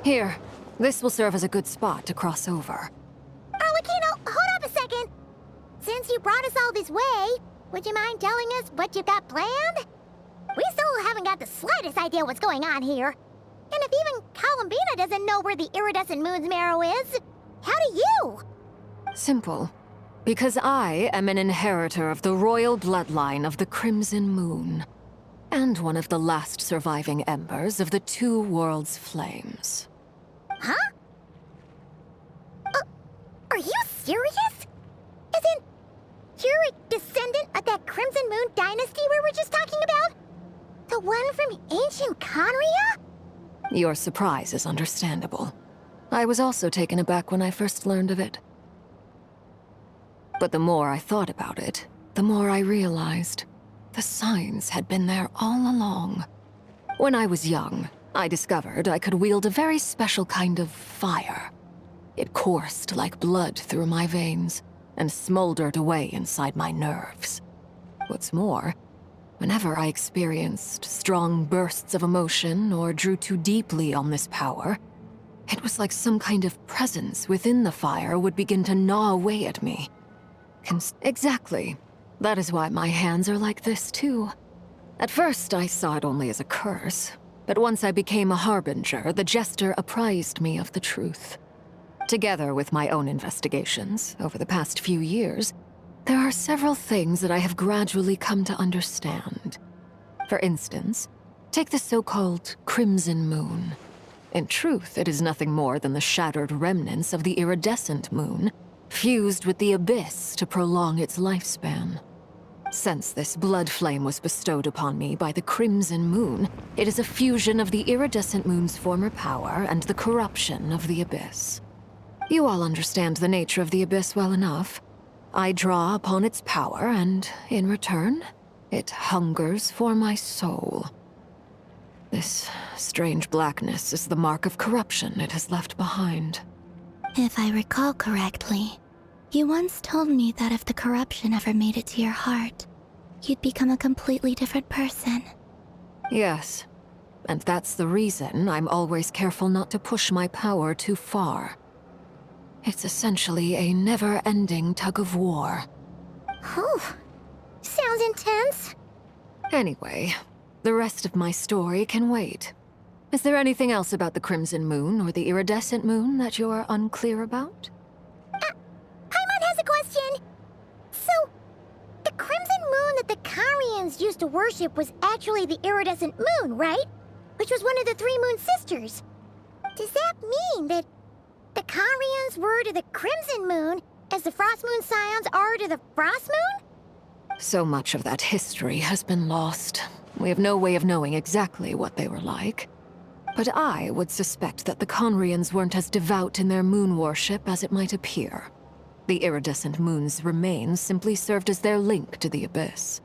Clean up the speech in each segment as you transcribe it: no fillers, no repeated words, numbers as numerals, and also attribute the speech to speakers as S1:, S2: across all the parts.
S1: Here, this will serve as a good spot to cross over.
S2: Arlecchino, hold up a second. Since you brought us all this way, would you mind telling us what you've got planned? We still haven't got the slightest idea what's going on here. And if even Columbina doesn't know where the iridescent moon's marrow is, how do you?
S1: Simple. Because I am an inheritor of the royal bloodline of the Crimson Moon, and one of the last surviving embers of the Two Worlds' flames.
S2: Huh? Are you serious? Isn't you're a descendant of that Crimson Moon dynasty we were just talking about? The one from ancient Conria?
S1: Your surprise is understandable. I was also taken aback when I first learned of it. But the more I thought about it, the more I realized the signs had been there all along. When I was young, I discovered I could wield a very special kind of fire. It coursed like blood through my veins and smoldered away inside my nerves. What's more, whenever I experienced strong bursts of emotion or drew too deeply on this power, it was like some kind of presence within the fire would begin to gnaw away at me. Exactly. That is why my hands are like this, too. At first, I saw it only as a curse, but once I became a harbinger, the jester apprised me of the truth. Together with my own investigations over the past few years, there are several things that I have gradually come to understand. For instance, take the so-called Crimson Moon. In truth, it is nothing more than the shattered remnants of the iridescent moon, fused with the abyss to prolong its lifespan. Since this blood flame was bestowed upon me by the Crimson Moon, it is a fusion of the iridescent moon's former power and the corruption of the abyss. You all understand the nature of the abyss well enough. I draw upon its power, and in return, it hungers for my soul. This strange blackness is the mark of corruption it has left behind.
S3: If I recall correctly, you once told me that if the corruption ever made it to your heart, you'd become a completely different person.
S1: Yes, and that's the reason I'm always careful not to push my power too far. It's essentially a never-ending tug-of-war.
S2: Whew. Sounds intense.
S1: Anyway, the rest of my story can wait. Is there anything else about the Crimson Moon or the iridescent moon that you're unclear about?
S2: Paimon has a question. So, the Crimson Moon that the Carians used to worship was actually the iridescent moon, right? Which was one of the three moon sisters. Does that mean that the Carians were to the Crimson Moon as the Frost Moon Scions are to the Frost Moon?
S1: So much of that history has been lost. We have no way of knowing exactly what they were like. But I would suspect that the Conrians weren't as devout in their moon worship as it might appear. The iridescent moon's remains simply served as their link to the abyss.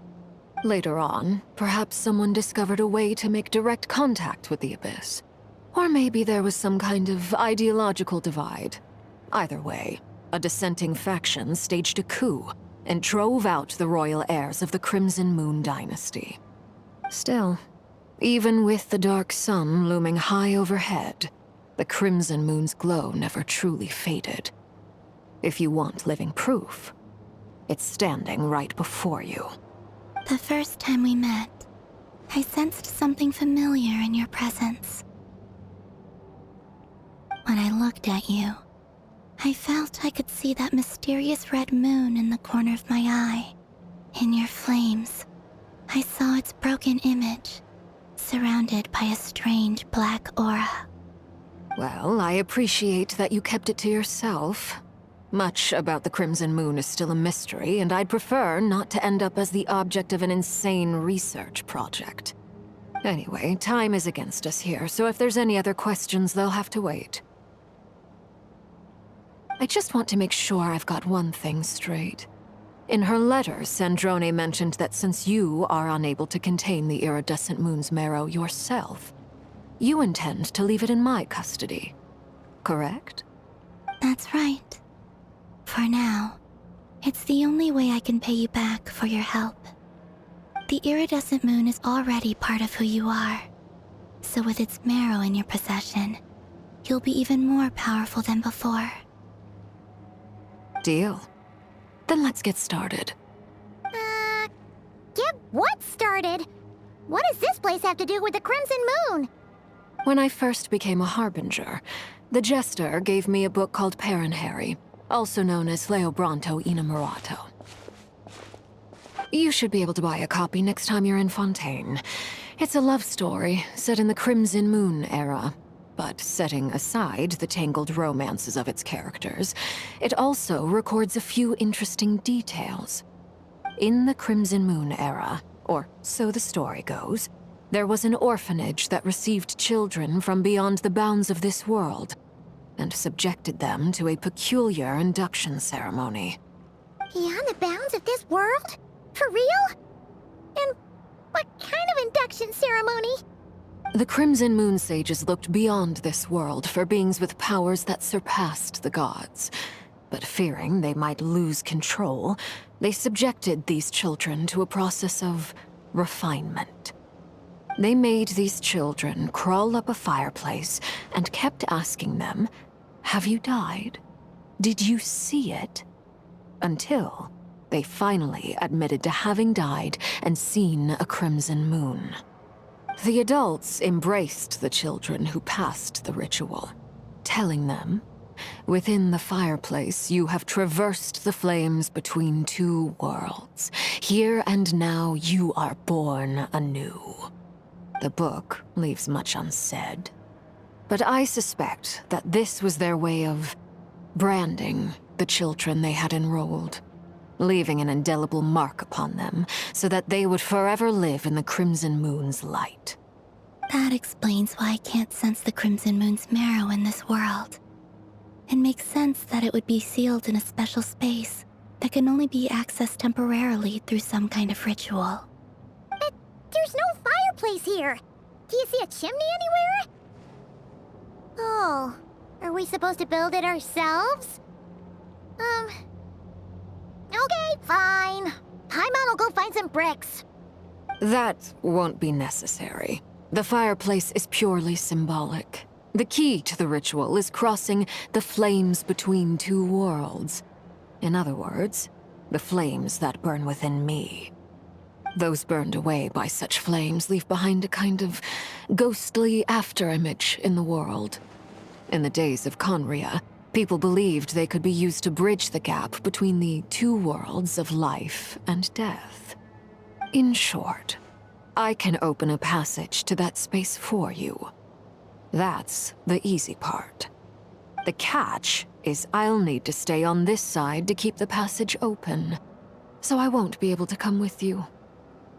S1: Later on, perhaps someone discovered a way to make direct contact with the abyss. Or maybe there was some kind of ideological divide. Either way, a dissenting faction staged a coup and drove out the royal heirs of the Crimson Moon dynasty. Still, even with the dark sun looming high overhead, the Crimson Moon's glow never truly faded. If you want living proof, it's standing right before you.
S3: The first time we met, I sensed something familiar in your presence. When I looked at you, I felt I could see that mysterious red moon in the corner of my eye. In your flames, I saw its broken image, surrounded by a strange black aura.
S1: Well, I appreciate that you kept it to yourself. Much about the Crimson Moon is still a mystery, and I'd prefer not to end up as the object of an insane research project. Anyway, time is against us here, so if there's any other questions, they'll have to wait. I just want to make sure I've got one thing straight. In her letter, Sandrone mentioned that since you are unable to contain the iridescent moon's marrow yourself, you intend to leave it in my custody, correct?
S3: That's right. For now, it's the only way I can pay you back for your help. The iridescent moon is already part of who you are, so with its marrow in your possession, you'll be even more powerful than before.
S1: Deal. Then let's get started.
S2: Get what started? What does this place have to do with the Crimson Moon?
S1: When I first became a Harbinger, the Jester gave me a book called Harry, also known as Leobranto Innamorato. You should be able to buy a copy next time you're in Fontaine. It's a love story set in the Crimson Moon era, but setting aside the tangled romances of its characters, it also records a few interesting details. In the Crimson Moon era, or so the story goes, there was an orphanage that received children from beyond the bounds of this world, and subjected them to a peculiar induction ceremony.
S2: Beyond the bounds of this world? For real? And what kind of induction ceremony?
S1: The Crimson Moon sages looked beyond this world for beings with powers that surpassed the gods. But fearing they might lose control, they subjected these children to a process of refinement. They made these children crawl up a fireplace and kept asking them, "Have you died? Did you see it?" Until they finally admitted to having died and seen a crimson moon. The adults embraced the children who passed the ritual, telling them, "Within the fireplace, you have traversed the flames between two worlds. Here and now, you are born anew." The book leaves much unsaid, but I suspect that this was their way of branding the children they had enrolled, leaving an indelible mark upon them so that they would forever live in the Crimson Moon's light.
S3: That explains why I can't sense the Crimson Moon's marrow in this world. It makes sense that it would be sealed in a special space that can only be accessed temporarily through some kind of ritual.
S2: But there's no fireplace here. Do you see a chimney anywhere? Oh, are we supposed to build it ourselves? Okay, fine. Paimon will go find some bricks.
S1: That won't be necessary. The fireplace is purely symbolic. The key to the ritual is crossing the flames between two worlds. In other words, the flames that burn within me. Those burned away by such flames leave behind a kind of ghostly afterimage in the world. In the days of Conria, people believed they could be used to bridge the gap between the two worlds of life and death. In short, I can open a passage to that space for you. That's the easy part. The catch is I'll need to stay on this side to keep the passage open, so I won't be able to come with you.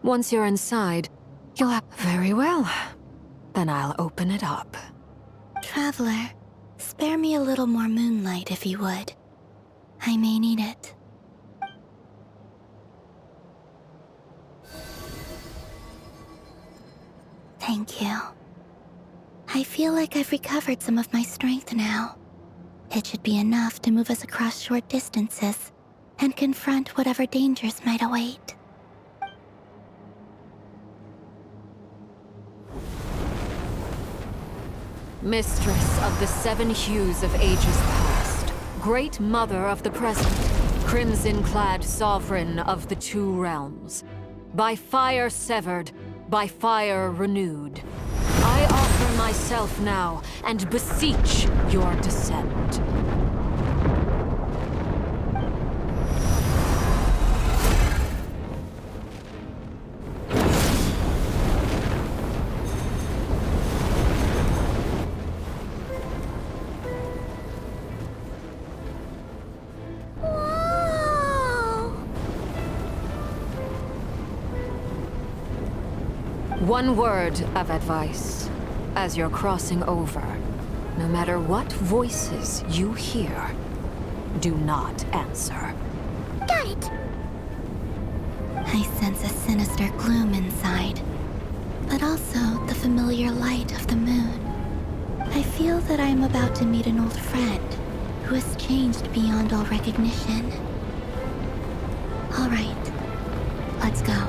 S1: Once you're inside, you'll have... Very well. Then I'll open it up.
S3: Traveler, spare me a little more moonlight if you would. I may need it. Thank you. I feel like I've recovered some of my strength now. It should be enough to move us across short distances and confront whatever dangers might await.
S1: Mistress of the seven hues of ages past, great mother of the present, crimson-clad sovereign of the two realms, by fire severed, by fire renewed, I offer myself now and beseech your descent. One word of advice. As you're crossing over, no matter what voices you hear, do not answer.
S2: Got it!
S3: I sense a sinister gloom inside, but also the familiar light of the moon. I feel that I am about to meet an old friend who has changed beyond all recognition. All right, let's go.